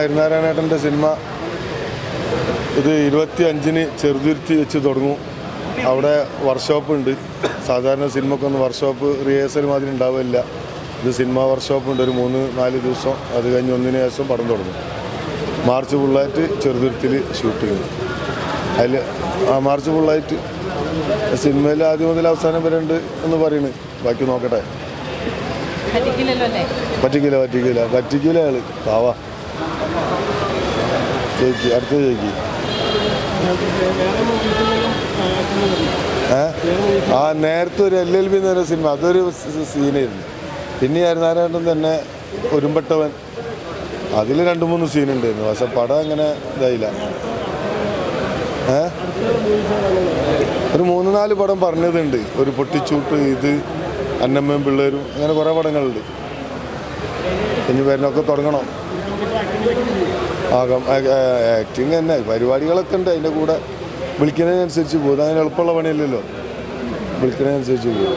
ഹരിനാരായണേട്ടൻ്റെ cinema ഇത് 25-ന് ചെറുതുരുത്തി വെച്ച് തുടങ്ങും. അവിടെ വർക്ക്ഷോപ്പ് ഉണ്ട്. സാധാരണ സിനിമക്കൊന്നും വർക്ക്ഷോപ്പ് റിഹേഴ്സൽ മാതിരി ഉണ്ടാവില്ല. ഇത് സിനിമ വർക്ക്ഷോപ്പ് ഉണ്ട്. ഒരു 3-4 ദിവസം. അത് കഴിഞ്ഞ് 1-ന് ശേഷം പടം തുടങ്ങും. മാർച്ച് ഫുള്ളായിട്ട് ചെറുതുരുത്തിയിൽ ഷൂട്ടിങ്. അതിൽ മാർച്ച് ഫുള്ളായിട്ട് സിനിമയിൽ ആദ്യം മുതൽ അവസാനം വരെ ഉണ്ട് എന്ന് പറയുന്നു. ബാക്കി നോക്കട്ടെ. പറ്റിക്കില്ല ആള് പാവാ. ജയിക്കി അടുത്ത ജയിക്കി. നേരത്തെ ഒരു LLB എന്ന് പറയുന്ന സിനിമ, അതൊരു സീനായിരുന്നു. പിന്നെ ഹരിനാരായണൻ തന്നെ ഒരുമ്പെട്ടവൻ, അതിൽ 2-3 സീനുണ്ടായിരുന്നു. പക്ഷെ പടം അങ്ങനെ ഇതായില്ല. ഒരു 3-4 പടം പറഞ്ഞതുണ്ട്. ഒരു പൊട്ടിച്ചൂട്ട്, ഇത് അന്നമ്മയും പിള്ളേരും, അങ്ങനെ കുറേ പടങ്ങളുണ്ട്. ഇനി വരുന്നൊക്കെ തുടങ്ങണം. ആക്ടിങ് തന്നെ പരിപാടികളൊക്കെ ഉണ്ട്. അതിൻ്റെ കൂടെ വിളിക്കുന്നതിനനുസരിച്ച് പോകും. അങ്ങനെ എളുപ്പമുള്ള പണിയല്ലല്ലോ. വിളിക്കുന്നതിനനുസരിച്ച് പോകും.